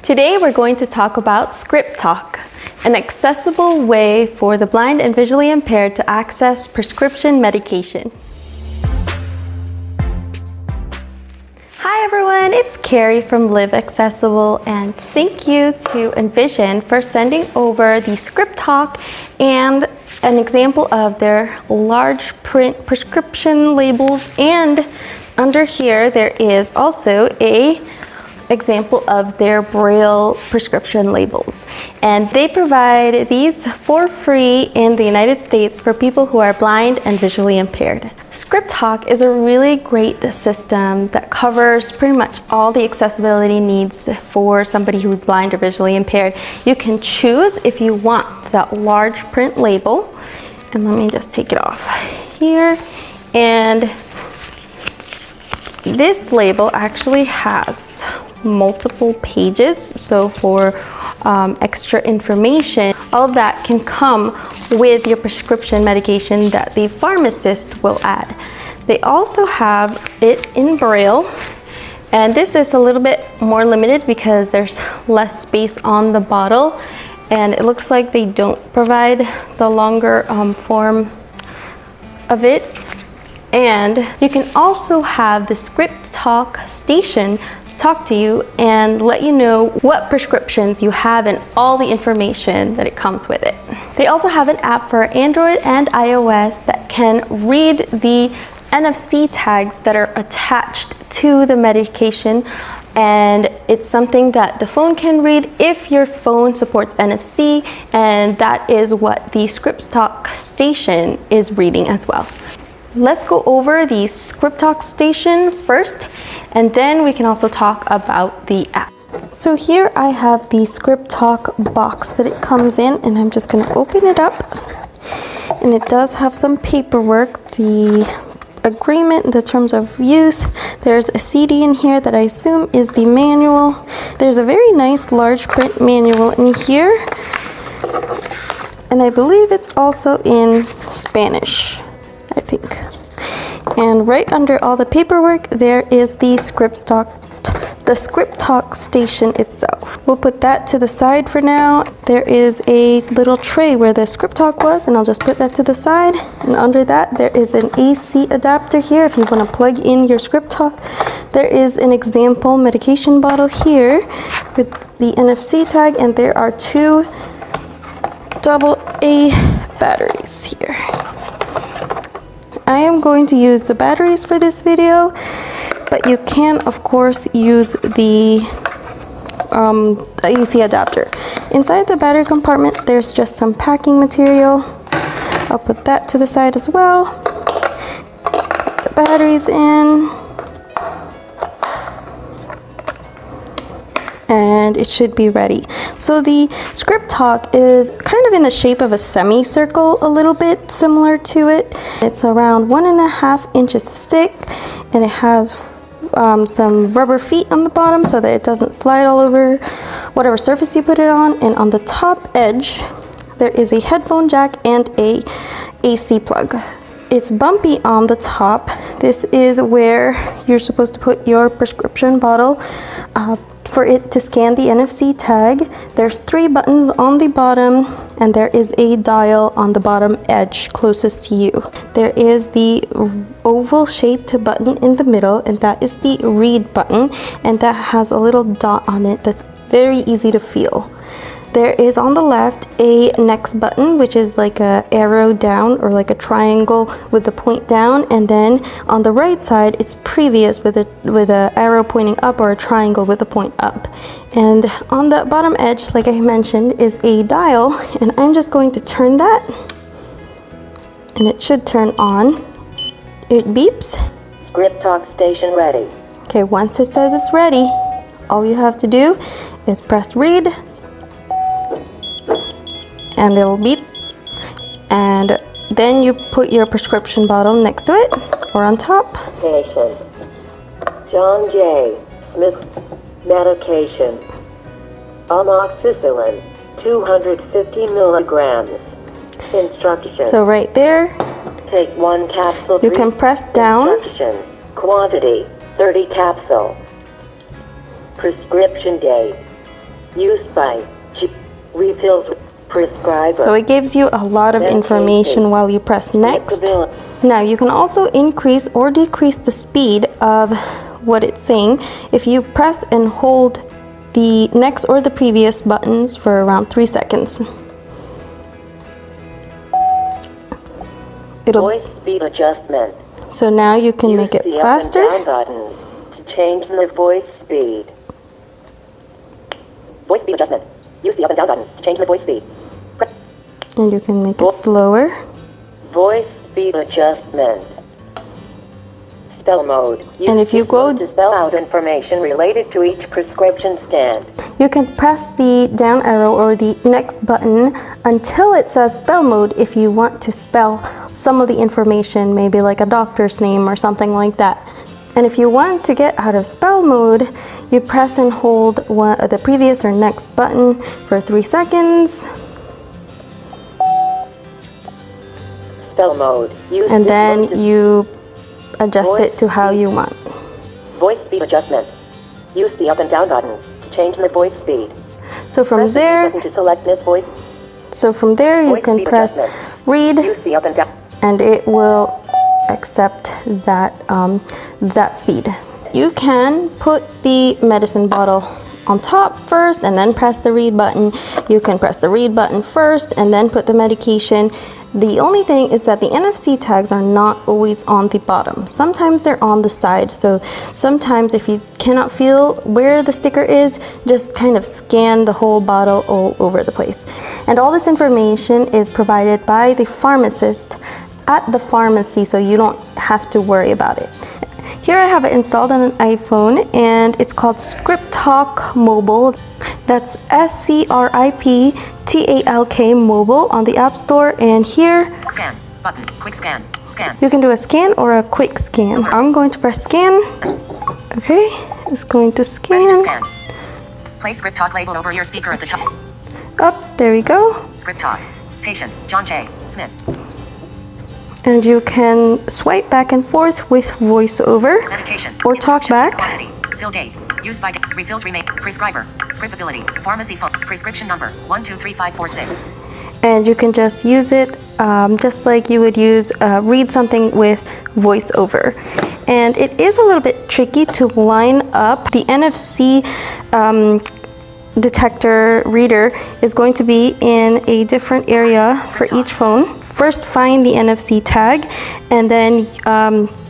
Today we're going to talk about ScripTalk, an accessible way for the blind and visually impaired to access prescription medication. Hi everyone, it's Carrie from Live Accessible, and thank you to Envision for sending over the ScripTalk and an example of their large print prescription labels, and under here there is also a example of their braille prescription labels, and they provide these for free in the United States for people who are blind and visually impaired. ScripTalk is a really great system that covers pretty much all the accessibility needs for somebody who's blind or visually impaired. You can choose if you want that large print label, and let me just take it off here, and this label actually has multiple pages, so for extra information, all of that can come with your prescription medication that the pharmacist will add. They also have it in braille, and this is a little bit more limited because there's less space on the bottle, and it looks like they don't provide the longer form of it. And you can also have the ScripTalk station talk to you and let you know what prescriptions you have and all the information that it comes with it. They also have an app for Android and iOS that can read the NFC tags that are attached to the medication, and it's something that the phone can read if your phone supports NFC, and that is what the ScripTalk station is reading as well. Let's go over the ScripTalk station first, and then we can also talk about the app. So here I have the ScripTalk box that it comes in, and I'm just going to open it up. And it does have some paperwork, the agreement, the terms of use. There's a CD in here that I assume is the manual. There's a very nice large print manual in here, and I believe it's also in Spanish, I think. And right under all the paperwork, there is the ScripTalk station itself. We'll put that to the side for now. There is a little tray where the ScripTalk was, and I'll just put that to the side. And under that, there is an AC adapter here if you want to plug in your ScripTalk. There is an example medication bottle here with the NFC tag, and there are two AA batteries here. I am going to use the batteries for this video, but you can of course use the AC adapter. Inside the battery compartment, there's just some packing material. I'll put that to the side as well. Put the batteries in, and it should be ready. So the ScripTalk is kind of in the shape of a semicircle, a little bit similar to it. It's around 1.5 inches thick, and it has some rubber feet on the bottom so that it doesn't slide all over whatever surface you put it on. And on the top edge, there is a headphone jack and a AC plug. It's bumpy on the top. This is where you're supposed to put your prescription bottle for it to scan the NFC tag. There's 3 buttons on the bottom, and there is a dial on the bottom edge closest to you. There is the oval shaped button in the middle, and that is the read button, and that has a little dot on it that's very easy to feel. There is on the left a next button, which is like a arrow down or like a triangle with the point down, and then on the right side it's previous with a arrow pointing up or a triangle with a point up. And on the bottom edge, like I mentioned, is a dial, and I'm just going to turn that, and it should turn on. It beeps. ScripTalk station ready. Okay, once it says it's ready, all you have to do is press read, and it'll beep, and then you put your prescription bottle next to it or on top. Patient John J. Smith. Medication amoxicillin 250 milligrams. Instruction. So right there, take 1 capsule. you can press down. Instruction. Quantity 30 capsule. Prescription date Used by refills prescriber. So it gives you a lot of information while you press next. Now you can also increase or decrease the speed of what it's saying if you press and hold the next or the previous buttons for around 3 seconds. Voice speed adjustment. So now you can make it faster. Use the up and down buttons to change the voice speed. Voice speed adjustment. Use the up and down buttons to change the voice speed. And you can make it slower. Voice speed adjustment. Spell mode. Use And if you go to spell out information related to each prescription stand. You can press the down arrow or the next button until it says spell mode if you want to spell some of the information, maybe like a doctor's name or something like that. And if you want to get out of spell mode, you press and hold the previous or next button for 3 seconds. Spell mode. Use and then you adjust it to how you want. Voice speed adjustment. Use the up and down buttons to change the voice speed. So from press there, the button to select this voice. So from there you can press read, use the up and down, and it will accept that that speed. You can put the medicine bottle on top first and then press the read button. You can press the read button first and then put the medication. The only thing is that the NFC tags are not always on the bottom. Sometimes they're on the side. So sometimes if you cannot feel where the sticker is, just kind of scan the whole bottle all over the place. And all this information is provided by the pharmacist at the pharmacy, so you don't have to worry about it. Here I have it installed on an iPhone, and it's called ScripTalk Mobile. That's ScripTalk Mobile on the App Store, and here scan button, quick scan, scan. You can do a scan or a quick scan. I'm going to press scan. Okay, it's going to scan. Ready to scan. Place ScripTalk label over your speaker at the top. Up, there we go. ScripTalk. Patient, John J. Smith. And you can swipe back and forth with voiceover or talk back. Quantity, fill date, used by refills remain, prescriber, ScripAbility, pharmacy phone, prescription number 123546. And you can just use it just like you would use read something with voiceover. And it is a little bit tricky to line up. The NFC detector reader is going to be in a different area for each phone. First, find the NFC tag, and then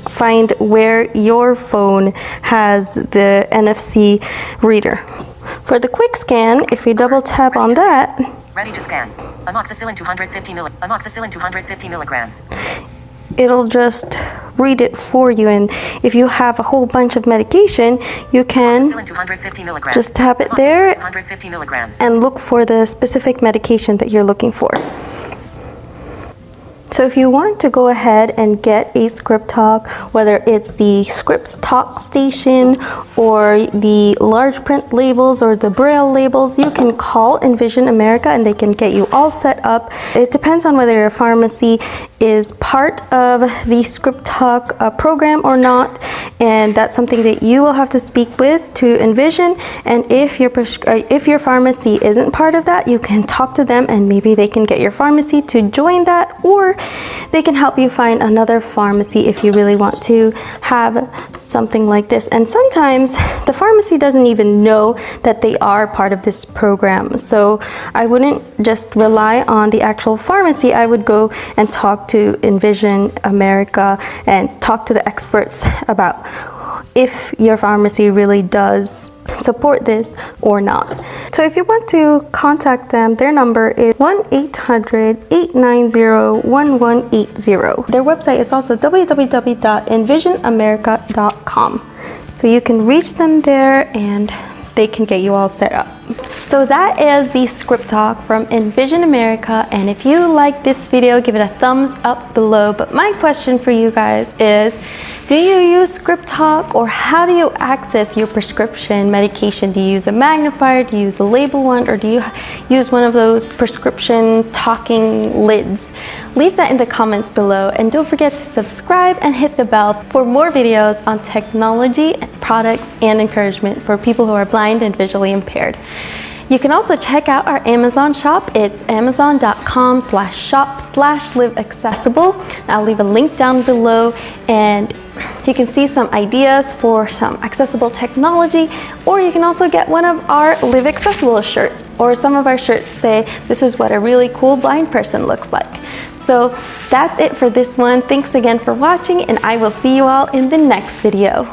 find where your phone has the NFC reader. For the quick scan, if you double tap on that, ready to scan. Amoxicillin 250 milligrams. It'll just read it for you. And if you have a whole bunch of medication, you can just tap it there and look for the specific medication that you're looking for. So if you want to go ahead and get a ScripTalk, whether it's the ScripTalk station or the large print labels or the braille labels, you can call Envision America and they can get you all set up. It depends on whether your pharmacy is part of the ScripTalk program or not, and that's something that you will have to speak with to Envision. And if your pharmacy isn't part of that, you can talk to them and maybe they can get your pharmacy to join that, or they can help you find another pharmacy if you really want to have something like this. And sometimes the pharmacy doesn't even know that they are part of this program. So I wouldn't just rely on the actual pharmacy. I would go and talk to Envision America and talk to the experts about if your pharmacy really does support this or not. So if you want to contact them, their number is 1-800-890-1180. Their website is also www.envisionamerica.com. So you can reach them there and they can get you all set up. So that is the ScripTalk from Envision America, and if you like this video, give it a thumbs up below. But my question for you guys is, do you use ScripTalk, or how do you access your prescription medication? Do you use a magnifier, do you use a label one, or do you use one of those prescription talking lids? Leave that in the comments below, and don't forget to subscribe and hit the bell for more videos on technology, products, and encouragement for people who are blind and visually impaired. You can also check out our Amazon shop. It's amazon.com/shop/liveaccessible. I'll leave a link down below, and you can see some ideas for some accessible technology, or you can also get one of our Live Accessible shirts, or some of our shirts say, this is what a really cool blind person looks like. So that's it for this one. Thanks again for watching, and I will see you all in the next video.